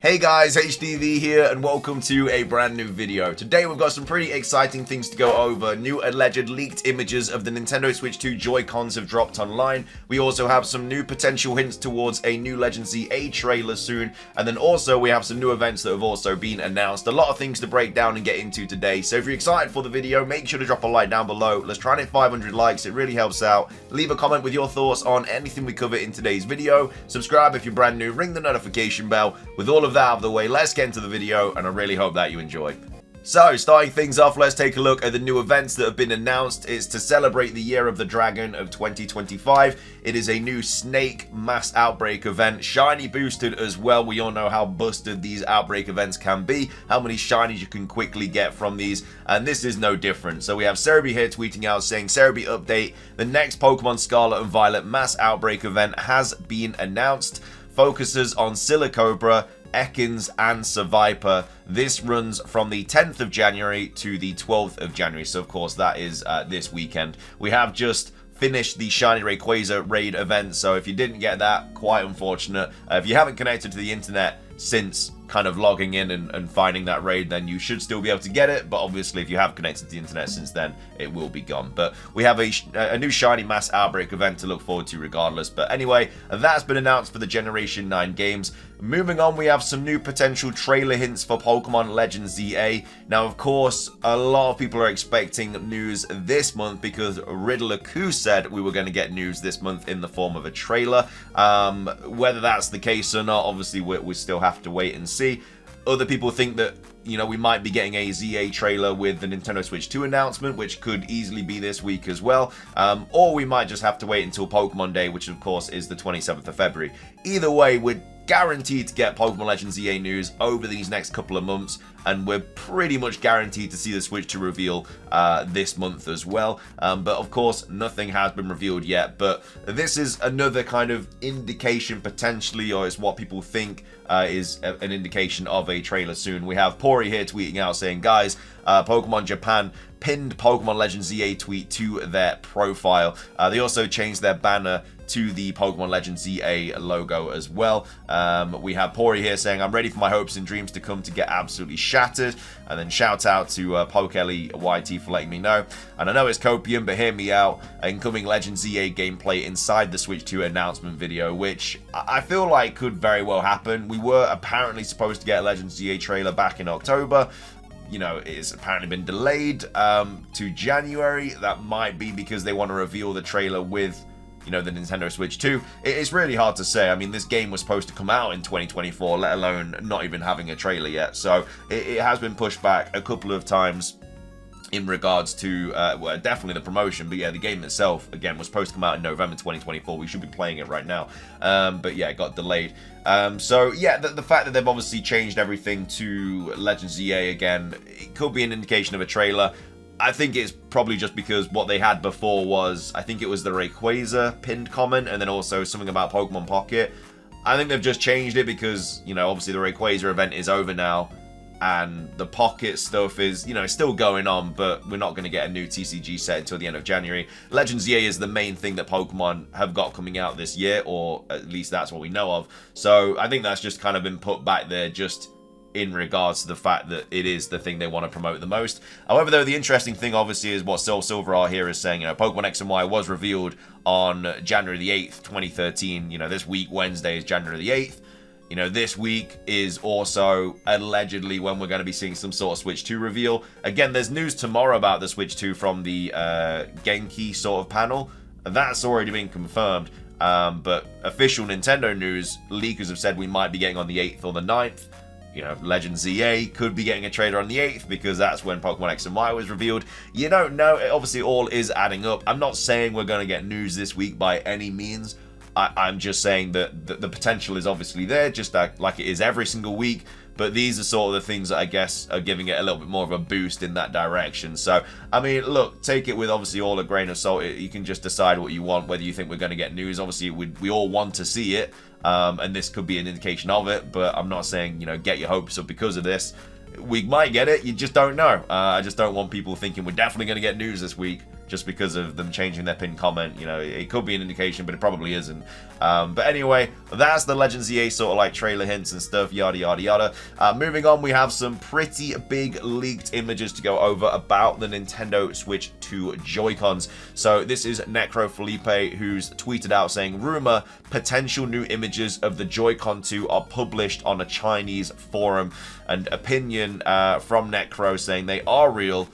Hey guys, HDV here and welcome to a brand new video. Today we've got some pretty exciting things to go over. New alleged leaked images of the Nintendo Switch 2 Joy-Cons have dropped online. We also have some new potential hints towards a new Legend ZA trailer soon. And then also we have some new events that have also been announced. A lot of things to break down and get into today. So if you're excited for the video, make sure to drop a like down below. Let's try and hit 500 likes, it really helps out. Leave a comment with your thoughts on anything we cover in today's video. Subscribe if you're brand new, ring the notification bell. With all of that out of the way, let's get into the video and I really hope that you enjoy. So, starting things off, let's take a look at the new events that have been announced. It's to celebrate the Year of the Dragon of 2025. It is a new Snake Mass Outbreak event, shiny boosted as well. We all know how busted these Outbreak events can be, how many shinies you can quickly get from these, and this is no different. So we have Cerebi here tweeting out saying, Cerebi update, the next Pokemon Scarlet and Violet Mass Outbreak event has been announced. Focuses on Silicobra, Ekans and Seviper. This runs from the 10th of January to the 12th of January. So, of course, that is this weekend. We have just finished the Shiny Rayquaza raid event. So, if you didn't get that, quite unfortunate. If you haven't connected to the internet since kind of logging in and finding that raid, then you should still be able to get it, but obviously if you have connected to the internet since then, it will be gone. But we have a new shiny Mass Outbreak event to look forward to regardless. But anyway, that's been announced for the Generation 9 games. Moving on, we have some new potential trailer hints for Pokemon Legend ZA. Now, of course, a lot of people are expecting news this month because Riddler Q said we were going to get news this month in the form of a trailer. Whether that's the case or not, obviously we still have to wait and see. Other people think that, you know, we might be getting a ZA trailer with the Nintendo Switch 2 announcement, which could easily be this week as well. Or we might just have to wait until Pokemon Day, which of course is the 27th of February. Either way, we're guaranteed to get Pokemon Legends ZA news over these next couple of months, and we're pretty much guaranteed to see the Switch 2 reveal this month as well. But of course, nothing has been revealed yet. But this is another kind of indication potentially, or is what people think is an indication of a trailer soon. We have Pori here tweeting out saying, guys, Pokemon Japan pinned Pokemon Legends ZA tweet to their profile. They also changed their banner to the Pokemon Legends ZA logo as well. We have Pori here saying, I'm ready for my hopes and dreams to come to get absolutely shattered. And then shout out to Pokeli YT for letting me know. And I know it's Copium, but hear me out. Incoming Legends ZA gameplay inside the Switch 2 announcement video, which I feel like could very well happen. We were apparently supposed to get a Legends ZA trailer back in October. You know, it's apparently been delayed to January. That might be because they want to reveal the trailer with, you know, the Nintendo Switch 2. It's really hard to say. I mean, this game was supposed to come out in 2024, let alone not even having a trailer yet. So it has been pushed back a couple of times in regards to, well, definitely the promotion. But yeah, the game itself, again, was supposed to come out in November 2024. We should be playing it right now. But yeah, it got delayed. So yeah, the fact that they've obviously changed everything to Legends ZA again, it could be an indication of a trailer. I think it's probably just because what they had before was, I think it was the Rayquaza pinned comment, and then also something about Pokemon Pocket. I think they've just changed it because, you know, obviously the Rayquaza event is over now, and the Pocket stuff is, you know, still going on, but we're not going to get a new TCG set until the end of January. Legends ZA is the main thing that Pokemon have got coming out this year, or at least that's what we know of. So I think that's just kind of been put back there just in regards to the fact that it is the thing they want to promote the most. However, though, the interesting thing obviously is what Soul Silver here is saying. You know, Pokemon X and Y was revealed on January the 8th, 2013. You know, this week, Wednesday, is January the 8th. You know, this week is also allegedly when we're going to be seeing some sort of Switch 2 reveal. Again, there's news tomorrow about the Switch 2 from the Genki sort of panel. That's already been confirmed. But official Nintendo news, leakers have said we might be getting on the 8th or the 9th. You know, Legends ZA could be getting a trailer on the 8th because that's when Pokemon X and Y was revealed. You don't know. It obviously all is adding up. I'm not saying we're going to get news this week by any means. I'm just saying that the potential is obviously there, just like it is every single week. But these are sort of the things that I guess are giving it a little bit more of a boost in that direction. So, I mean, look, take it with obviously all a grain of salt. You can just decide what you want, whether you think we're going to get news. Obviously, we all want to see it, and this could be an indication of it. But I'm not saying, you know, get your hopes up because of this. We might get it. You just don't know. I just don't want people thinking we're definitely going to get news this week. just because of them changing their pinned comment. You know, it could be an indication, but it probably isn't. But anyway, that's the Legends EA sort of like trailer hints and stuff, yada yada yada. Moving on, we have some pretty big leaked images to go over about the Nintendo Switch 2 Joy-Cons. So this is Necro Felipe, who's tweeted out saying, rumor, potential new images of the Joy-Con 2 are published on a Chinese forum, and opinion from Necro saying they are real.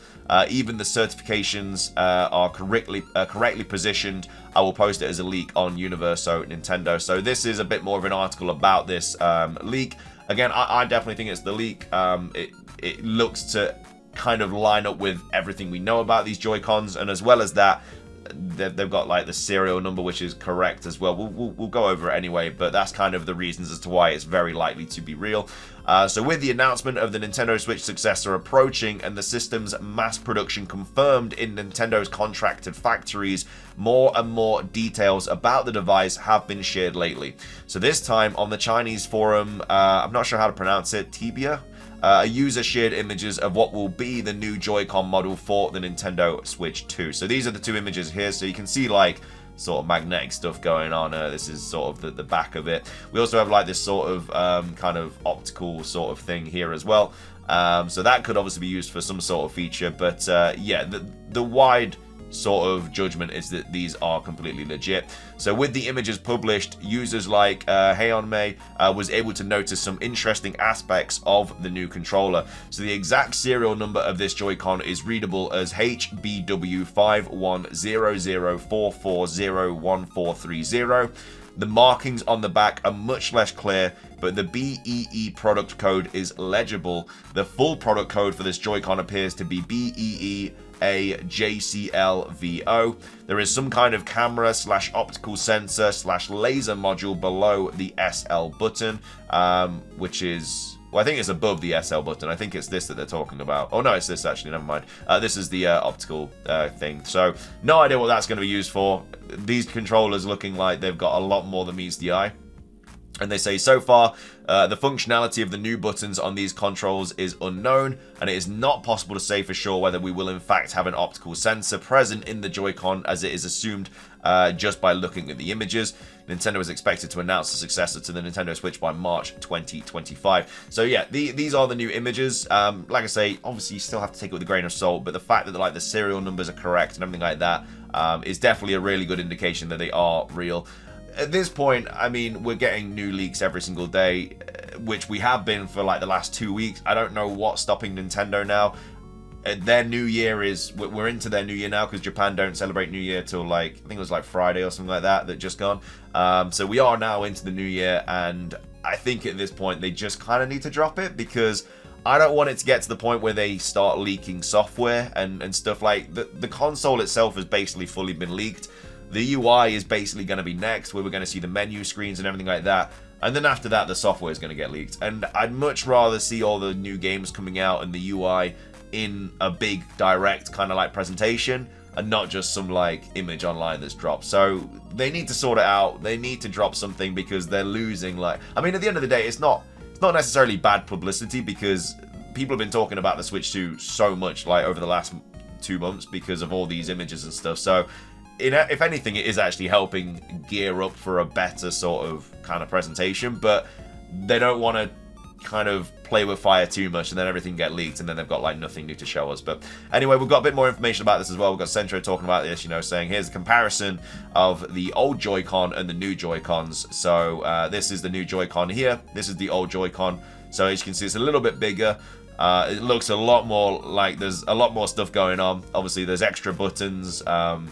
Even the certifications are correctly positioned. I will post it as a leak on Universo Nintendo. So this is a bit more of an article about this leak. Again, I definitely think it's the leak. It looks to kind of line up with everything we know about these Joy-Cons, and as well as that, they've got like the serial number, which is correct as well. We'll go over it anyway, but that's kind of the reasons as to why it's very likely to be real. So with the announcement of the Nintendo Switch successor approaching and the system's mass production confirmed in Nintendo's contracted factories, more and more details about the device have been shared lately. So this time on the Chinese forum, I'm not sure how to pronounce it, Tibia? A user shared images of what will be the new Joy-Con model for the Nintendo Switch 2. So these are the two images here, so you can see like sort of magnetic stuff going on. This is sort of the back of it. We also have like this sort of kind of optical sort of thing here as well. So that could obviously be used for some sort of feature, but yeah, the wide sort of judgment is that these are completely legit. So with the images published, users like Heonmei was able to notice some interesting aspects of the new controller. So the exact serial number of this Joy-Con is readable as HBW5100440140. The markings on the back are much less clear, but the BEE product code is legible. The full product code for this Joy-Con appears to be BEE-AJCLVO. There is some kind of camera / optical sensor / laser module below the SL button, which is... well, I think it's above the SL button. I think it's this that they're talking about. Oh, no, it's this, actually. Never mind. This is the optical thing. So, no idea what that's going to be used for. These controllers looking like they've got a lot more than meets the eye. And they say, so far, the functionality of the new buttons on these controls is unknown, and it is not possible to say for sure whether we will in fact have an optical sensor present in the Joy-Con, as it is assumed just by looking at the images. Nintendo is expected to announce the successor to the Nintendo Switch by March 2025. So yeah, these are the new images. Like I say, obviously you still have to take it with a grain of salt, but the fact that like the serial numbers are correct and everything like that is definitely a really good indication that they are real. At this point, I mean, we're getting new leaks every single day, which we have been for like the last 2 weeks. I don't know what's stopping Nintendo now. Their new year is, we're into their new year now, because Japan don't celebrate New Year till like, I think it was like Friday or something like that just gone. So we are now into the new year, and I think at this point they just kind of need to drop it, because I don't want it to get to the point where they start leaking software and stuff. Like the console itself has basically fully been leaked. The UI is basically going to be next, where we're going to see the menu screens and everything like that. And then after that, the software is going to get leaked. And I'd much rather see all the new games coming out and the UI in a big direct kind of like presentation, and not just some like image online that's dropped. So they need to sort it out. They need to drop something, because they're losing, like, I mean, at the end of the day, it's not necessarily bad publicity, because people have been talking about the Switch 2 so much like over the last 2 months because of all these images and stuff. So if anything, it is actually helping gear up for a better sort of kind of presentation, but they don't want to kind of play with fire too much and then everything get leaked and then they've got like nothing new to show us. But anyway, we've got a bit more information about this as well. We've got Centro talking about this, you know, saying here's a comparison of the old Joy-Con and the new Joy-Cons. So this is the new Joy-Con here, this is the old Joy-Con. So as you can see, it's a little bit bigger. It looks a lot more like there's a lot more stuff going on. Obviously, there's extra buttons.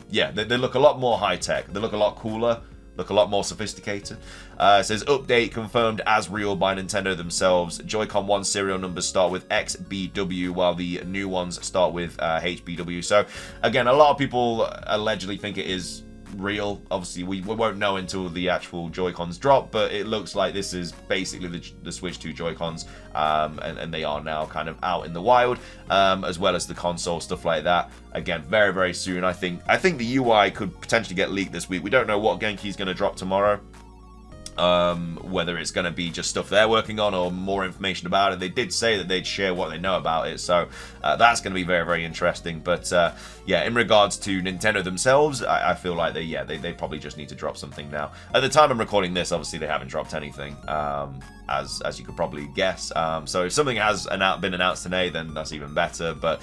Yeah, they look a lot more high-tech. They look a lot cooler, look a lot more sophisticated. It says, update confirmed as real by Nintendo themselves. Joy-Con 1 serial numbers start with XBW, while the new ones start with HBW. So, again, a lot of people allegedly think it is real. Obviously, we won't know until the actual Joy-Cons drop, but it looks like this is basically the Switch 2 Joy-Cons, and they are now kind of out in the wild, as well as the console, stuff like that. Again, very, very soon. I think the UI could potentially get leaked this week. We don't know what Genki's going to drop tomorrow. whether it's going to be just stuff they're working on or more information about it. They did say that they'd share what they know about it, so that's going to be very, very interesting. But yeah, in regards to Nintendo themselves, I feel like they probably just need to drop something now. At the time I'm recording this, obviously they haven't dropped anything, as you could probably guess. So if something has been announced today, then that's even better. But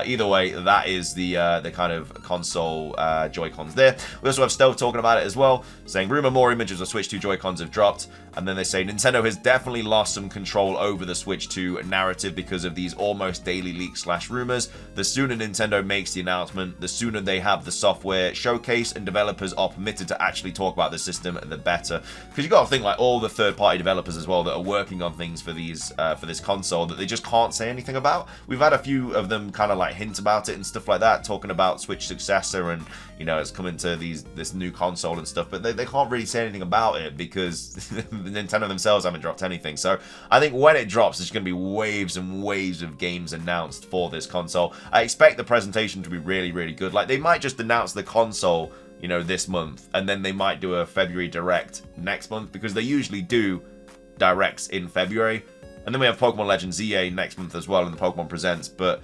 either way, that is the kind of console Joy-Cons there. We also have Stealth talking about it as well, saying rumor more images of Switch 2 Joy-Cons have dropped. And then they say Nintendo has definitely lost some control over the Switch 2 narrative because of these almost daily leaks / rumors. The sooner Nintendo makes the announcement, the sooner they have the software showcase and developers are permitted to actually talk about the system, the better. Because you got to think like all the third-party developers as well that are working on things for these for this console that they just can't say anything about. We've had a few of them kind of like hint about it and stuff like that, talking about Switch successor and, you know, it's coming to this new console and stuff, but they can't really say anything about it because Nintendo themselves haven't dropped anything. So I think when it drops, there's going to be waves and waves of games announced for this console. I expect the presentation to be really, really good. Like, they might just announce the console, you know, this month, and then they might do a February Direct next month, because they usually do Directs in February. And then we have Pokemon Legends EA next month as well in the Pokemon Presents. But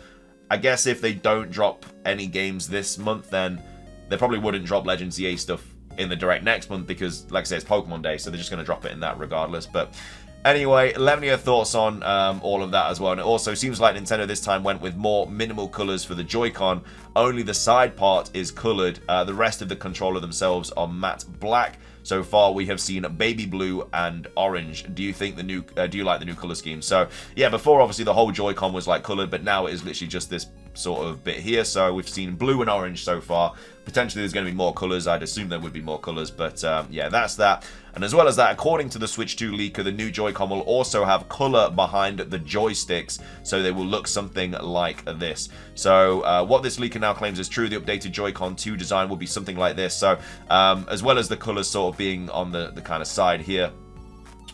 I guess if they don't drop any games this month, then they probably wouldn't drop Legends EA stuff in the Direct next month, because like I say, it's Pokemon Day, so they're just going to drop it in that regardless. But anyway, let me know your thoughts on all of that as well. And it also seems like Nintendo this time went with more minimal colors for the Joy-Con. Only the side part is colored. The rest of the controller themselves are matte black. So far, we have seen baby blue and orange. Do you think do you like the new color scheme? So yeah, before obviously the whole Joy-Con was like colored, but now it is literally just this sort of bit here. So we've seen blue and orange so far. Potentially there's going to be more colors. I'd assume there would be more colors, but yeah, that's that. And as well as that, according to the Switch 2 leaker, the new Joy-Con will also have color behind the joysticks, so they will look something like this. So what this leaker now claims is true. The updated Joy-Con 2 design will be something like this. So as well as the colors sort of being on the kind of side here,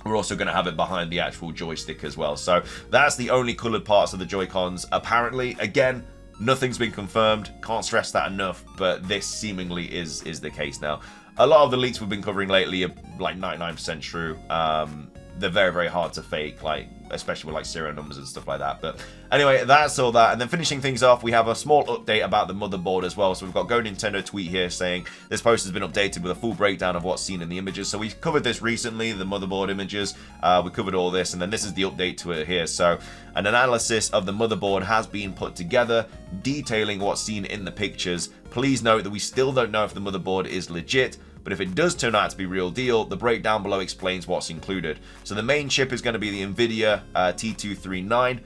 we're also going to have it behind the actual joystick as well. So that's the only colored parts of the Joy-Cons. Apparently, again, nothing's been confirmed. Can't stress that enough, but this seemingly is the case now. A lot of the leaks we've been covering lately are like 99% true. They're very, very hard to fake, like especially with like serial numbers and stuff like that. But anyway, that's all that. And then finishing things off, we have a small update about the motherboard as well. So we've got Go Nintendo tweet here saying this post has been updated with a full breakdown of what's seen in the images. So we covered this recently, the motherboard images. We covered all this, and then this is the update to it here. So an analysis of the motherboard has been put together, detailing what's seen in the pictures. Please note that we still don't know if the motherboard is legit, but if it does turn out to be real deal, the breakdown below explains what's included. So the main chip is going to be the NVIDIA T239.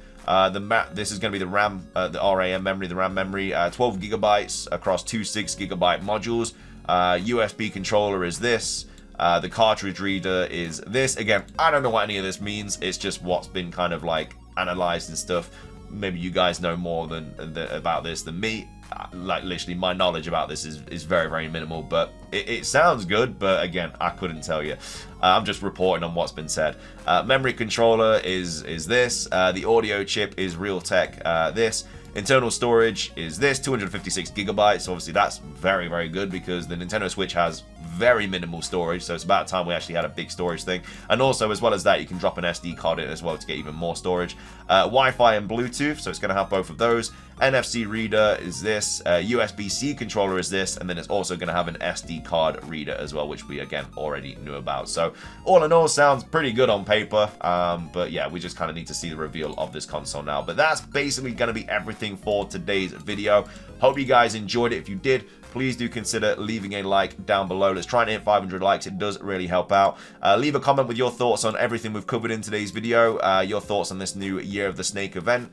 This is going to be the RAM, the RAM memory, 12 gigabytes across two 6 gigabyte modules. USB controller is this. The cartridge reader is this. Again, I don't know what any of this means. It's just what's been kind of like analyzed and stuff. Maybe you guys know more about this than me. Like literally my knowledge about this is very, very minimal, but it sounds good. But again, I couldn't tell you. I'm just reporting on what's been said. Memory controller is this. The audio chip is Realtek this. Internal storage is this, 256 gigabytes. Obviously, that's very, very good because the Nintendo Switch has very minimal storage, so it's about time we actually had a big storage thing. And also, as well as that, you can drop an SD card in as well to get even more storage. Wi-Fi and Bluetooth, so it's going to have both of those. NFC reader is this, USB-C controller is this, and then it's also going to have an SD card reader as well, which we, again, already knew about. So, all in all, sounds pretty good on paper, but yeah, we just kind of need to see the reveal of this console now. But that's basically going to be everything for today's video. Hope you guys enjoyed it. If you did, please do consider leaving a like down below. Let's try and hit 500 likes. It does really help out. Leave a comment with your thoughts on everything we've covered in today's video. Your thoughts on this new Year of the Snake event.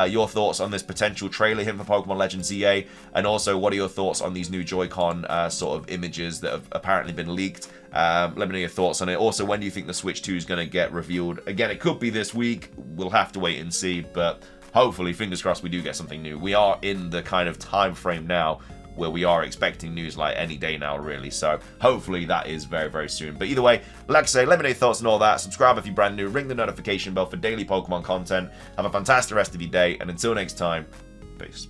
Your thoughts on this potential trailer hint for Pokemon Legends EA. And also, what are your thoughts on these new Joy-Con sort of images that have apparently been leaked? Let me know your thoughts on it. Also, when do you think the Switch 2 is going to get revealed? Again, it could be this week. We'll have to wait and see. But hopefully, fingers crossed, we do get something new. We are in the kind of time frame now where we are expecting news like any day now, really. So hopefully that is very, very soon. But either way, like I say, let me know your thoughts and all that. Subscribe if you're brand new. Ring the notification bell for daily Pokemon content. Have a fantastic rest of your day. And until next time, peace.